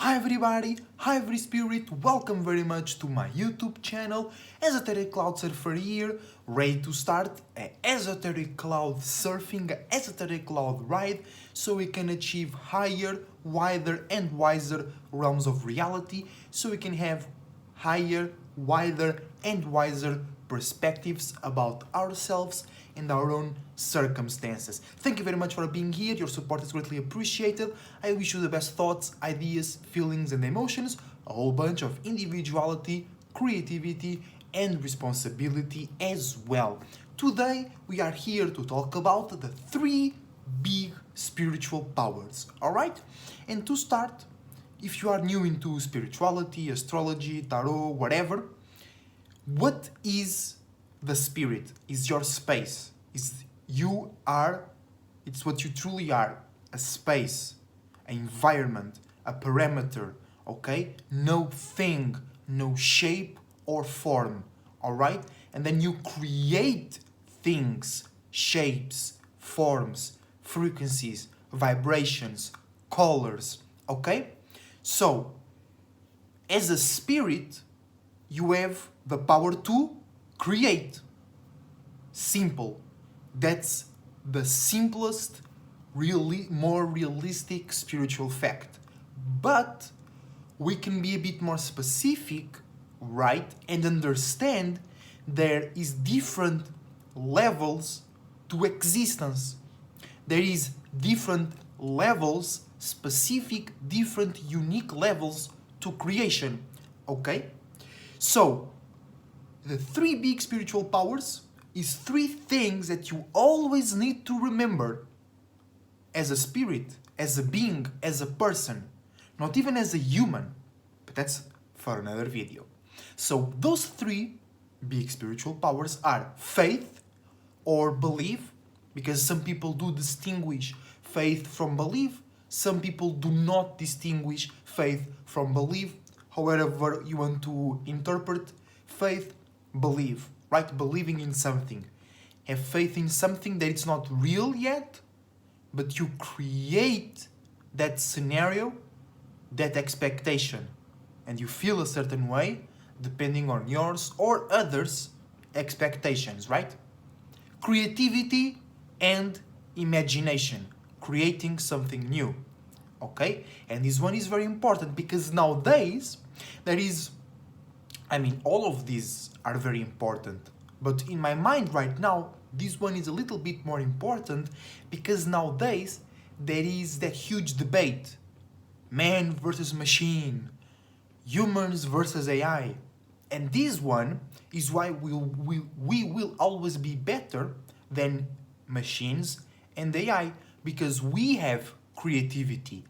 Hi everybody, hi every spirit, welcome very much to my YouTube channel, Esoteric Cloud Surfer here, ready to start an esoteric cloud surfing, an esoteric cloud ride, so we can achieve higher, wider and wiser realms of reality, so we can have higher, wider and wiser perspectives about ourselves and our own circumstances. Thank you very much for being here. Your support is greatly appreciated. I wish you the best thoughts, ideas, feelings and emotions, a whole bunch of individuality, creativity and responsibility as well. Today we are here to talk about the three big spiritual powers, alright? And to start, if you are new into spirituality, astrology, tarot, whatever, what is the spirit? Is your space. It's what you truly are. A space, an environment, a parameter, okay? No thing, no shape or form, alright? And then you create things, shapes, forms, frequencies, vibrations, colors, okay? So, as a spirit, you have the power to create. Simple. That's the simplest, more realistic spiritual fact. But we can be a bit more specific, right? And understand there is different levels to existence. There is different levels, specific, different, unique levels to creation. Okay? So, the three big spiritual powers is three things that you always need to remember as a spirit, as a being, as a person, not even as a human, but that's for another video. So those three big spiritual powers are faith or belief, because some people do distinguish faith from belief, some people do not distinguish faith from belief, however you want to interpret faith, believe, right? Believing in something. Have faith in something that it's not real yet, but you create that scenario, that expectation, and you feel a certain way depending on yours or others' expectations, right? Creativity and imagination, creating something new, okay? And this one is very important because nowadays there is, all of these are very important, but in my mind right now, this one is a little bit more important because nowadays there is that huge debate, man versus machine, humans versus AI. And this one is why we will always be better than machines and AI, because we have creativity.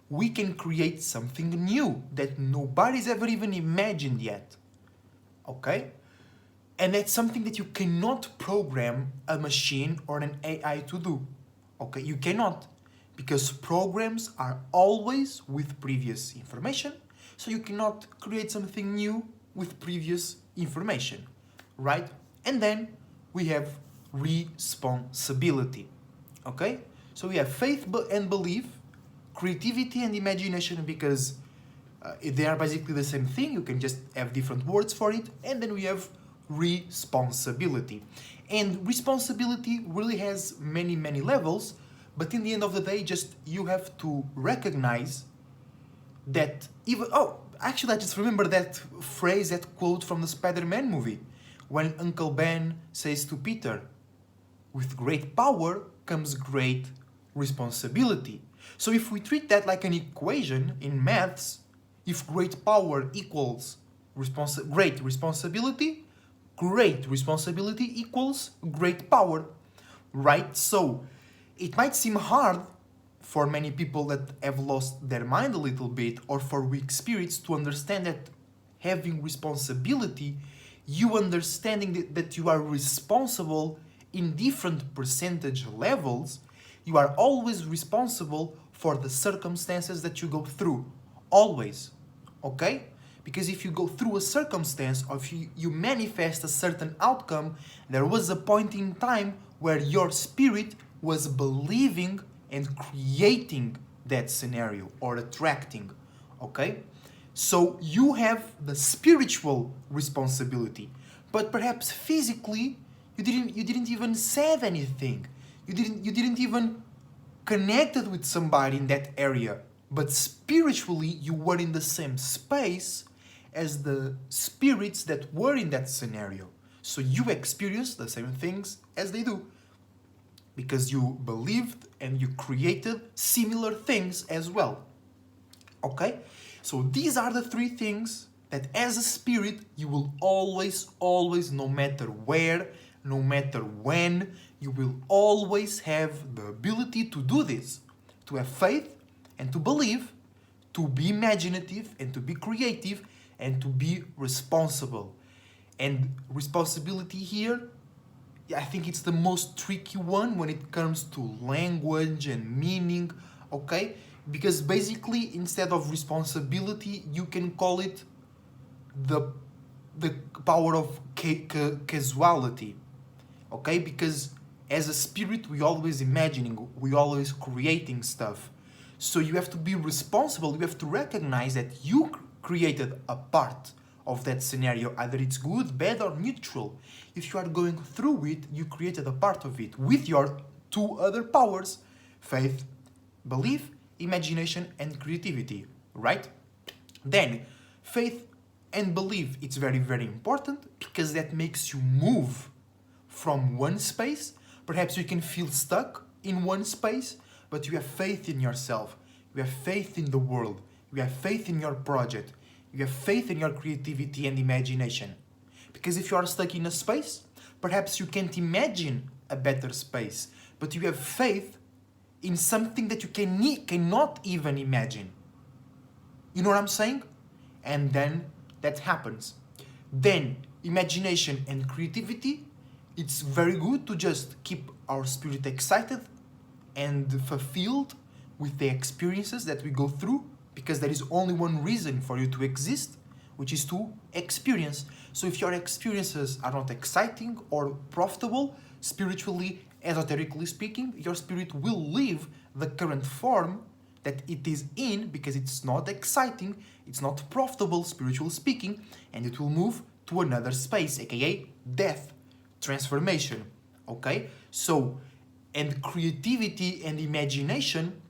We can create something new that nobody's ever even imagined yet. Okay? And that's something that you cannot program a machine or an AI to do. Okay? You cannot. Because programs are always with previous information, so you cannot create something new with previous information, right? And then we have responsibility, okay? So we have faith and belief, creativity and imagination, because they are basically the same thing, you can just have different words for it, and then we have responsibility. And responsibility really has many levels, but in the end of the day, just you have to recognize that even... Oh, actually, I just remember that phrase, that quote from the Spider-Man movie, when Uncle Ben says to Peter, with great power comes great responsibility. So if we treat that like an equation in maths, if great power equals great responsibility equals great power, right? So it might seem hard for many people that have lost their mind a little bit, or for weak spirits, to understand that having responsibility, you understanding that you are responsible in different percentage levels, you are always responsible for the circumstances that you go through. Always. Okay? Because if you go through a circumstance, or if you manifest a certain outcome, there was a point in time where your spirit was believing and creating that scenario or attracting, okay? So you have the spiritual responsibility, but perhaps physically you didn't even said anything. You didn't even connected with somebody in that area, but spiritually you were in the same space as the spirits that were in that scenario. So you experienced the same things as they do because you believed and you created similar things as well. Okay? So these are the three things that as a spirit you will always, no matter where, no matter when, you will always have the ability to do this. To have faith and to believe, to be imaginative and to be creative and to be responsible. And responsibility here, I think it's the most tricky one when it comes to language and meaning, okay? Because basically, instead of responsibility, you can call it the power of casuality, okay? Because as a spirit, we always imagining, we always creating stuff. So you have to be responsible. You have to recognize that you created a part of that scenario. Either it's good, bad, or neutral. If you are going through it, you created a part of it with your two other powers: faith, belief, imagination, and creativity, right? Then, faith and belief, it's very, very important because that makes you move from one space. Perhaps you can feel stuck in one space, but you have faith in yourself. You have faith in the world. You have faith in your project. You have faith in your creativity and imagination. Because if you are stuck in a space, perhaps you can't imagine a better space, but you have faith in something that you cannot even imagine. You know what I'm saying? And then that happens. Then imagination and creativity, it's very good to just keep our spirit excited and fulfilled with the experiences that we go through, because there is only one reason for you to exist, which is to experience. So if your experiences are not exciting or profitable, spiritually, esoterically speaking, your spirit will leave the current form that it is in because it's not exciting, it's not profitable, spiritually speaking, and it will move to another space, aka death, transformation, okay? So, and creativity and imagination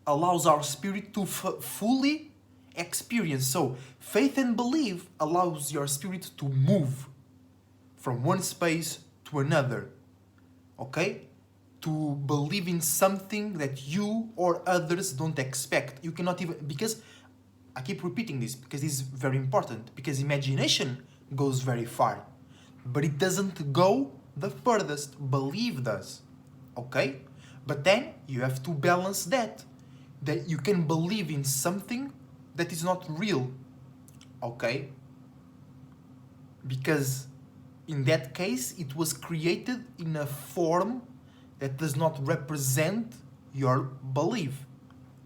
allows our spirit to fully experience. So, faith and belief allows your spirit to move from one space to another, okay? To believe in something that you or others don't expect. You cannot even, because I keep repeating this because it's very important, because imagination goes very far, but it doesn't go the furthest. Belief does, okay? But then you have to balance that you can believe in something that is not real, okay? Because in that case, it was created in a form that does not represent your belief,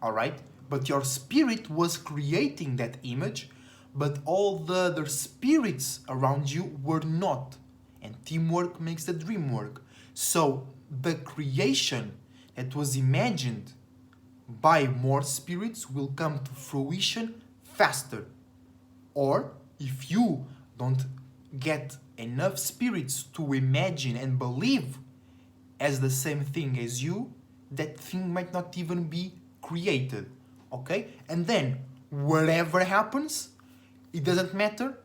all right? But your spirit was creating that image, but all the other spirits around you were not. And teamwork makes the dream work. So the creation that was imagined by more spirits will come to fruition faster. Or if you don't get enough spirits to imagine and believe as the same thing as you, that thing might not even be created, okay? And then whatever happens, it doesn't matter.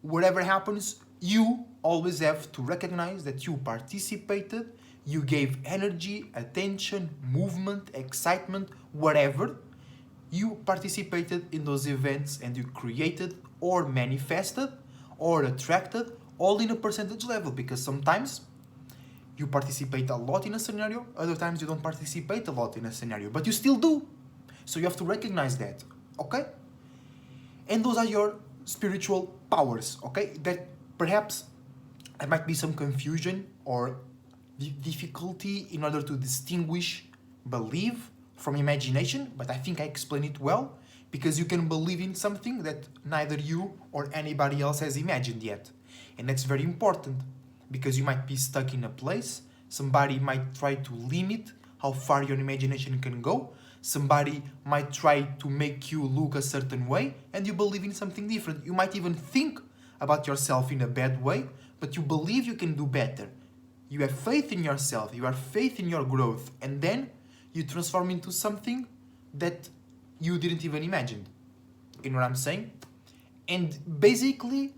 Whatever happens, you always have to recognize that you participated, you gave energy, attention, movement, excitement, whatever. You participated in those events and you created or manifested or attracted, all in a percentage level, because sometimes you participate a lot in a scenario, other times you don't participate a lot in a scenario, but you still do. So you have to recognize that, okay? And those are your spiritual powers, okay? That perhaps there might be some confusion or difficulty in order to distinguish belief from imagination, but I think I explain it well, because you can believe in something that neither you or anybody else has imagined yet. And that's very important, because you might be stuck in a place, somebody might try to limit how far your imagination can go, Somebody might try to make you look a certain way and you believe in something different. You might even think about yourself in a bad way, but you believe you can do better. You have faith in yourself, you have faith in your growth, and then you transform into something that you didn't even imagine. You know what I'm saying? And basically,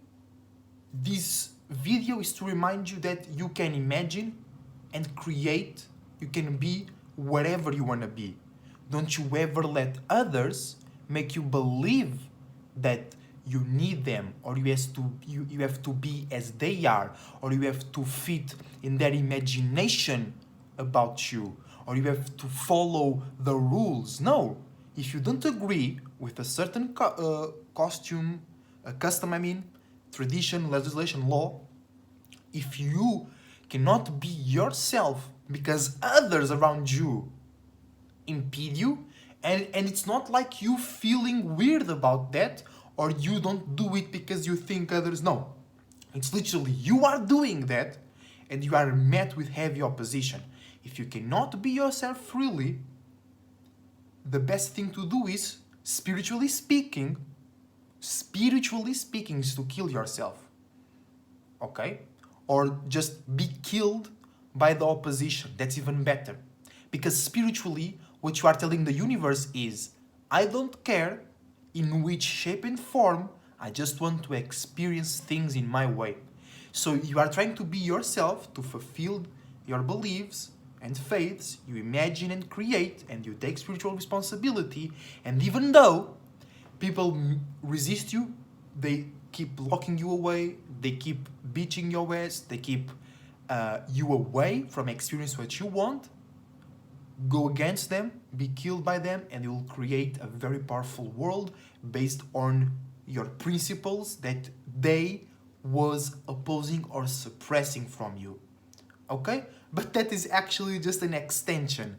this video is to remind you that you can imagine and create, you can be wherever you want to be. Don't you ever let others make you believe that you need them, or you have to be as they are, or you have to fit in their imagination about you, or you have to follow the rules. No, if you don't agree with a certain custom, tradition, legislation, law, if you cannot be yourself because others around you impede you, and it's not like you feeling weird about that, or you don't do it because you think others. No, it's literally you are doing that and you are met with heavy opposition. If you cannot be yourself freely, the best thing to do is, spiritually speaking, is to kill yourself. Okay? Or just be killed by the opposition. That's even better. Because spiritually, what you are telling the universe is, I don't care in which shape and form, I just want to experience things in my way. So you are trying to be yourself, to fulfill your beliefs and faiths, you imagine and create, and you take spiritual responsibility, and even though people resist you, they keep locking you away, they keep beating your ass, they keep you away from experience what you want, go against them, be killed by them, and you will create a very powerful world based on your principles that they was opposing or suppressing from you. Okay? But that is actually just an extension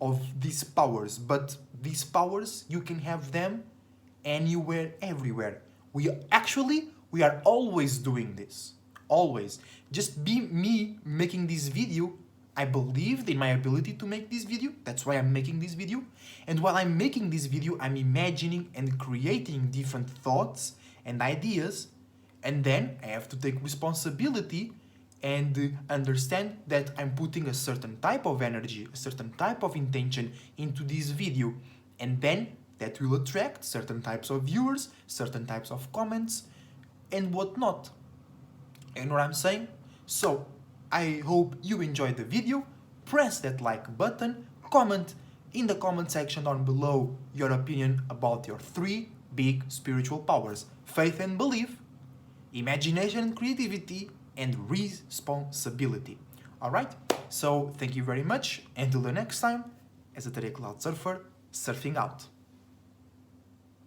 of these powers. But these powers, you can have them anywhere, everywhere. We are always doing this. Always. Just be me making this video. I believed in my ability to make this video. That's why I'm making this video. And while I'm making this video, I'm imagining and creating different thoughts and ideas. And then I have to take responsibility and understand that I'm putting a certain type of energy, a certain type of intention into this video. And then that will attract certain types of viewers, certain types of comments, and whatnot. You know what I'm saying? So, I hope you enjoyed the video. Press that like button, comment in the comment section down below your opinion about your 3 big spiritual powers: faith and belief, imagination and creativity, and responsibility. Alright? So, thank you very much. Until the next time, as a Cloud Surfer, surfing out.